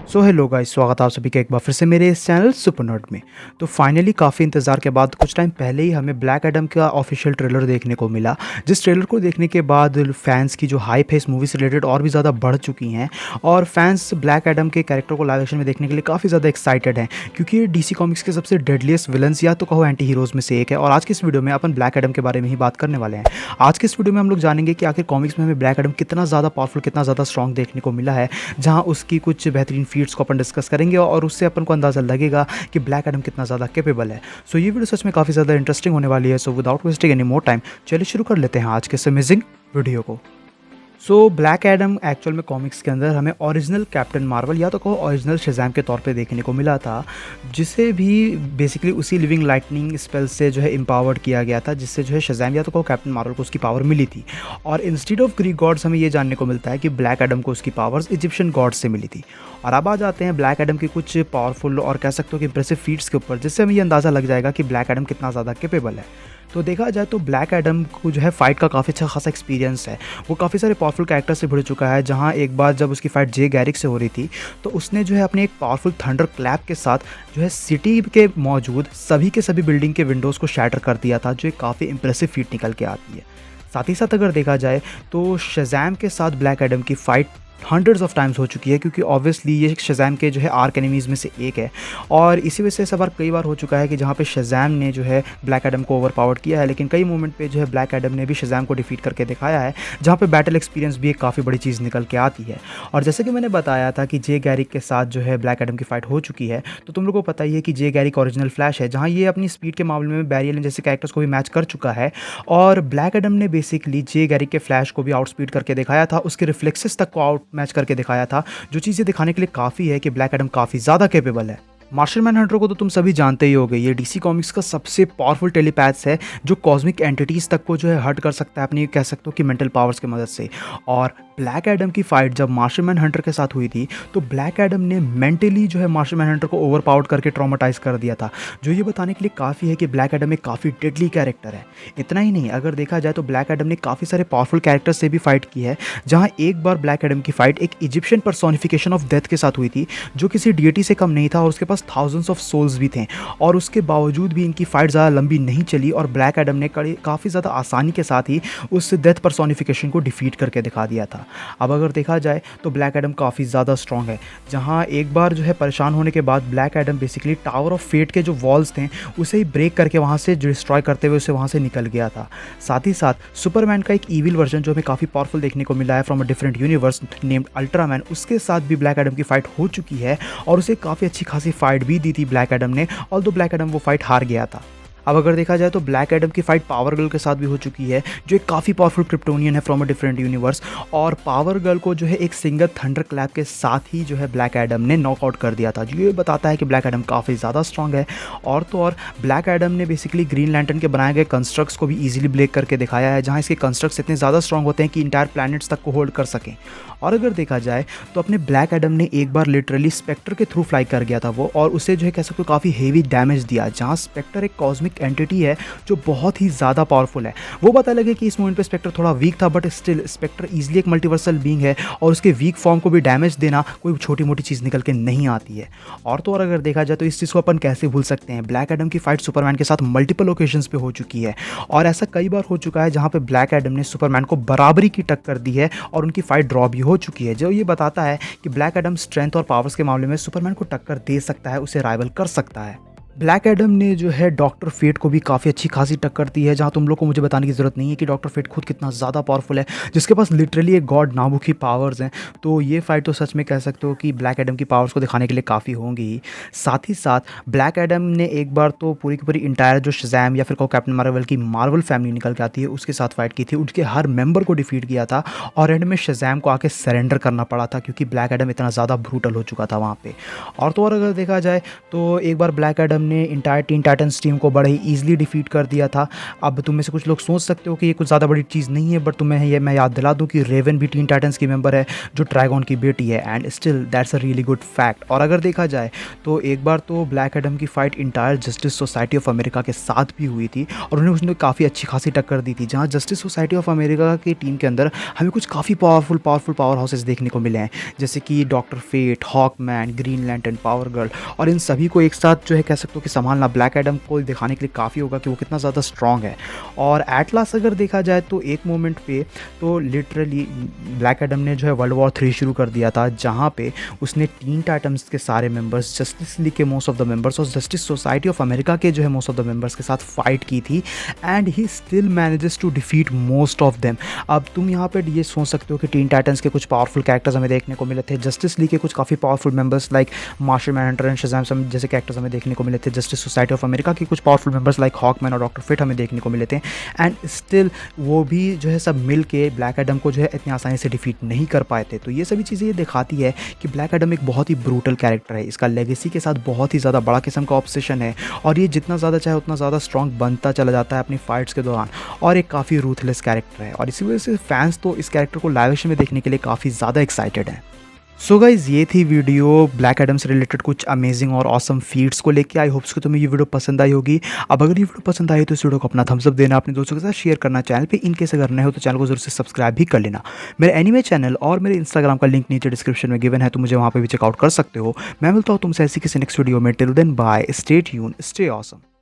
So hello guys, स्वागत है आप सभी का एक बार फिर से मेरे इस चैनल सुपर नर्ड में। तो फाइनली काफ़ी इंतज़ार के बाद कुछ टाइम पहले ही हमें ब्लैक एडम का ऑफिशियल ट्रेलर देखने को मिला, जिस ट्रेलर को देखने के बाद फैंस की जो हाइप है इस मूवी से रिलेटेड और भी ज़्यादा बढ़ चुकी हैं। और फैंस ब्लैक एडम के कैरेक्टर को लाइव एक्शन में देखने के लिए काफ़ी ज़्यादा एक्साइटेड हैं, क्योंकि ये डीसी कॉमिक्स के सबसे डेडलीस्ट विलन्स या तो कहो एंटी हीरोज़ में से एक है। और आज की इस वीडियो में अपन ब्लैक एडम के बारे में ही बात करने वाले हैं। आज के इस वीडियो में हम लोग जानेंगे कि आखिर कॉमिक्स में हमें ब्लैक एडम कितना ज़्यादा पावरफुल, कितना ज़्यादा स्ट्रॉन्ग देखने को मिला है, जहाँ उसकी कुछ बेहतरीन फीट्स को अपन डिस्कस करेंगे और उससे अपन को अंदाज़ा लगेगा कि ब्लैक एडम कितना ज़्यादा कैपेबल है। सो ये वीडियो सच में काफ़ी ज़्यादा इंटरेस्टिंग होने वाली है। So without wasting any more time, चलिए शुरू कर लेते हैं आज के इस अमेजिंग वीडियो को। सो ब्लैक एडम एक्चुअल में कॉमिक्स के अंदर हमें ओरिजिनल कैप्टन मार्वल या तो कहो ओरिजिनल शज़ैम के तौर पे देखने को मिला था, जिसे भी बेसिकली उसी लिविंग लाइटनिंग स्पेल से जो है एम्पावर्ड किया गया था, जिससे जो है शज़ैम या तो कहो कैप्टन मार्वल को उसकी पावर मिली थी। और इंस्टीड ऑफ ग्रीक गॉड्स हमें ये जानने को मिलता है कि ब्लैक एडम को उसकी पावर्स इजिप्शियन गॉड्स से मिली थी। और अब आ जाते हैं ब्लैक एडम के कुछ पावरफुल और कह सकते हो कि इंप्रेसिव फीट्स के ऊपर, जिससे हमें ये अंदाज़ा लग जाएगा कि ब्लैक एडम कितना ज़्यादा कैपेबल है। तो देखा जाए तो ब्लैक एडम को जो है फ़ाइट का काफ़ी अच्छा खासा एक्सपीरियंस है। वो काफ़ी सारे पावरफुल कैरेक्टर से भिड़ चुका है, जहाँ एक बार जब उसकी फ़ाइट जे गैरिक से हो रही थी तो उसने जो है अपने एक पावरफुल थंडर क्लैप के साथ जो है सिटी के मौजूद सभी के सभी बिल्डिंग के विंडोज़ को शैटर कर दिया था, जो एक काफ़ी इंप्रेसिव फीट निकल के आती है। साथ ही साथ अगर देखा जाए तो शज़ैम के साथ ब्लैक एडम की फ़ाइट हंड्रेड्स ऑफ टाइम्स हो चुकी है, क्योंकि ऑब्वियसली ये शज़ैम के जो है आर्क एनिमीज़ में से एक है। और इसी वजह से ऐसा बार कई बार हो चुका है कि जहाँ पे शज़ैम ने जो है ब्लैक एडम को ओवरपावर्ड किया है, लेकिन कई मोमेंट पे जो है ब्लैक एडम ने भी शज़ैम को डिफीट करके दिखाया है, जहाँ पे बैटल एक्सपीरियंस भी एक काफ़ी बड़ी चीज़ निकल के आती है। और जैसे कि मैंने बताया था कि जे गैरिक के साथ जो है ब्लैक एडम की फ़ाइट हो चुकी है, तो तुम लोगों को पता ही है कि जे गैरिक ओरिजिनल फ्लैश है, जहाँ ये अपनी स्पीड के मामले में बैरी एलन जैसे कैरेक्टर्स को भी मैच कर चुका है। और ब्लैक एडम ने बेसिकली जे गैरिक के फ्लैश को भी आउट स्पीड करके दिखाया था, उसके रिफ्लेक्सेस तक को आउट मैच करके दिखाया था, जो चीज़ें दिखाने के लिए काफ़ी है कि ब्लैक एडम काफ़ी ज़्यादा कैपेबल है। मार्शल मैन हंटर को तो तुम सभी जानते ही होगे, ये डीसी कॉमिक्स का सबसे पावरफुल टेलीपैथ है, जो कॉस्मिक एंटिटीज़ तक को जो है हर्ट कर सकता है अपनी कह सकते हो कि मेंटल पावर्स की मदद से। और ब्लैक एडम की फाइट जब मार्शल मैन हंटर के साथ हुई थी, तो ब्लैक एडम ने मेंटली जो है मार्शल मैन हंटर को ओवरपावर्ड करके ट्रॉमाटाइज कर दिया था, जो ये बताने के लिए काफ़ी है कि ब्लैक एडम एक काफ़ी डेडली कैरेक्टर है। इतना ही नहीं, अगर देखा जाए तो ब्लैक एडम ने काफ़ी सारे पावरफुल कैरेक्टर से भी फाइट की है, जहाँ एक बार ब्लैक एडम की फाइट एक इजिप्शियन पर्सोनिफिकेशन ऑफ डेथ के साथ हुई थी, जो किसी डीटी से कम नहीं था और उसके पास थाउजेंड्स ऑफ सोल्स भी थे। और उसके बावजूद भी इनकी फाइट ज़्यादा लंबी नहीं चली और ब्लैक एडम ने काफ़ी ज़्यादा आसानी के साथ ही उस डेथ पर्सोनिफिकेशन को डिफीट करके दिखा दिया था। अब अगर देखा जाए तो ब्लैक एडम काफ़ी ज़्यादा स्ट्रॉन्ग है, जहाँ एक बार जो है परेशान होने के बाद Black Adam basically Tower of Fate के जो वॉल्स थे उसे ही ब्रेक करके वहाँ से डिस्ट्रॉय करते हुए उसे वहाँ से निकल गया था। साथ ही साथ सुपरमैन का एक ईविल वर्जन जो हमें काफ़ी पावरफुल देखने को मिला है from a different universe named Ultraman, उसके साथ भी ब्लैक एडम की फाइट हो चुकी है और उसे काफ़ी अच्छी खासी फाइट भी दी थी ब्लैक एडम ने, ऑल्दो ब्लैक एडम वो फाइट हार गया था। अब अगर देखा जाए तो ब्लैक एडम की फाइट पावर गर्ल के साथ भी हो चुकी है, जो एक काफ़ी पावरफुल क्रिप्टोनियन है फ्रॉम अ डिफरेंट यूनिवर्स। और पावर गर्ल को जो है एक सिंगल थंडर क्लैप के साथ ही जो है ब्लैक एडम ने नॉकआउट कर दिया था, जो ये बताता है कि ब्लैक एडम काफ़ी ज़्यादा स्ट्रॉन्ग है। और तो और ब्लैक एडम ने बेसिकली ग्रीन लैंटर्न के बनाए गए कंस्ट्रक्ट्स को भी ईजिली ब्रेक करके दिखाया है, जहाँ इसके कंस्ट्रक्ट्स इतने ज़्यादा स्ट्रॉन्ग होते हैं कि इंटायर प्लैनेट्स तक को होल्ड कर सकें। और अगर देखा जाए तो अपने ब्लैक एडम ने एक बार लिटरली स्पेक्टर के थ्रू फ्लाई कर गया था वो, और उसे जो है कह सकते हो काफ़ी हेवी डैमेज दिया, जहाँ स्पेक्टर एक कॉस्मिक एंटिटी है जो बहुत ही ज़्यादा पावरफुल है। वो पता लगे कि इस मोमेंट पे स्पेक्टर थोड़ा वीक था, बट स्टिल स्पेक्टर ईजिली एक मल्टीवर्सल बीइंग है और उसके वीक फॉर्म को भी डैमेज देना कोई छोटी मोटी चीज़ निकल के नहीं आती है। और तो और अगर देखा जाए तो इस चीज़ को अपन कैसे भूल सकते हैं, ब्लैक एडम की फाइट सुपरमैन के साथ मल्टीपल ओकेजन्स पे हो चुकी है, और ऐसा कई बार हो चुका है जहाँ पे ब्लैक एडम ने सुपरमैन को बराबरी की टक्कर दी है और उनकी फाइट ड्रॉ भी हो चुकी है, जो ये बताता है कि ब्लैक एडम स्ट्रेंथ और पावर्स के मामले में सुपरमैन को टक्कर दे सकता है, उसे राइवल कर सकता है। ब्लैक एडम ने जो है डॉक्टर फेट को भी काफ़ी अच्छी खासी टक्कर दी है, जहाँ तुम लोग को मुझे बताने की ज़रूरत नहीं है कि डॉक्टर फेट खुद कितना ज़्यादा पावरफुल है, जिसके पास लिटरली एक गॉड नाबू की पावर्स हैं। तो ये फाइट तो सच में कह सकते हो कि ब्लैक एडम की पावर्स को दिखाने के लिए काफ़ी होंगी ही। साथ ही साथ ब्लैक एडम ने एक बार तो पूरी की पूरी इंटायर जो शज़ैम या फिर कहो कैप्टन मार्वल की मार्वल फैमिली निकल के आती है उसके साथ फाइट की थी, उनके हर मेंबर को डिफीट किया था और एंड में शज़ैम को आके सरेंडर करना पड़ा था, क्योंकि ब्लैक एडम इतना ज़्यादा ब्रूटल हो चुका था वहाँ पर। और तो और अगर देखा जाए तो एक बार ब्लैक एडम ने इंटायर टीन टाइटन्स टीम को बड़े ही ईज़िली डिफीट कर दिया था। अब तुम में से कुछ लोग सोच सकते हो कि ये कुछ ज़्यादा बड़ी चीज़ नहीं है, बट तुम्हें ये मैं याद दिला दूँ कि रेवन भी टीन टाइटन्स की मेंबर है, जो ड्रैगन की बेटी है, and still that's a really good fact. और अगर देखा जाए तो एक बार तो ब्लैक एडम की fight entire justice society of America के साथ भी हुई थी, और उन्हें उसने काफ़ी अच्छी खासी टक्कर दी थी, जहाँ जस्टिस सोसाइटी ऑफ अमेरिका की टीम के अंदर हमें कुछ काफ़ी पावरफुल पावर हाउसेस देखने को मिले हैं, जैसे कि Doctor Fate, Hawkman, Green Lantern, Power Girl, और इन सभी को एक साथ जो है कह सकते हो कि संभालना ब्लैक एडम को दिखाने के लिए काफ़ी होगा कि वो कितना ज़्यादा स्ट्रॉन्ग है। और एट लास्ट अगर देखा जाए तो एक मोमेंट पे तो लिटरली ब्लैक एडम ने जो है वर्ल्ड वॉर 3 शुरू कर दिया था, जहाँ पे उसने टीन टाइटन्स के सारे मेंबर्स, जस्टिस लीग के मोस्ट ऑफ द मेंबर्स और जस्टिस सोसाइटी ऑफ अमेरिका के जो है मोस्ट ऑफ द मेंबर्स के साथ फाइट की थी, and he still manages to defeat most of them. अब तुम यहाँ पे ये सोच सकते हो कि टीन टाइटन्स के कुछ पावरफुल कैरेक्टर्स हमें देखने को मिले थे, जस्टिस लीग के कुछ काफ़ी powerful members like Martian Manhunter and Shazam जैसे कैरेक्टर्स हमें देखने को मिले थे, जस्टिस सोसाइटी ऑफ अमेरिका के कुछ पावरफुल मेंबर्स लाइक हॉकमैन और डॉक्टर फिट हमें देखने को मिले थे, एंड स्टिल वो भी जो है सब मिल के ब्लैक एडम को जो है इतनी आसानी से डिफीट नहीं कर पाए थे। तो ये सभी चीज़ें ये दिखाती है कि ब्लैक एडम एक बहुत ही ब्रूटल कैरेक्टर है, इसका लेगेसी के साथ बहुत ही ज़्यादा बड़ा किस्म का ऑब्सेशन है, और ये जितना ज़्यादा चाहे उतना ज़्यादा स्ट्रॉन्ग बनता चला जाता है अपनी फाइट्स के दौरान, और एक काफ़ी रूथलेस कैरेक्टर है, और इसी वजह से फैंस तो इस कैरेक्टर को लाइव एक्शन में देखने के लिए काफ़ी ज़्यादा एक्साइटेड हैं। सो गाइज़, ये थी वीडियो ब्लैक एडम से रिलेटेड कुछ अमेजिंग और ऑसम फीट्स को लेके। आई होप्स कि तुम्हें ये वीडियो पसंद आई होगी। अब अगर ये वीडियो पसंद आई तो इस वीडियो को अपना थम्स अप देना, अपने दोस्तों के साथ शेयर करना, चैनल पे इन केस अगर नए हो तो चैनल को जरूर से सब्सक्राइब भी कर लेना। मेरे एनीमे चैनल और मेरे इंस्टाग्राम का लिंक नीचे डिस्क्रिप्शन में गिवन है, तो मुझे वहाँ पर भी चेकआउट कर सकते हो। मैं मिलता हूँ तुमसे ऐसी किसी नेक्स्ट वीडियो में। Till then bye, stay tune, stay awesome.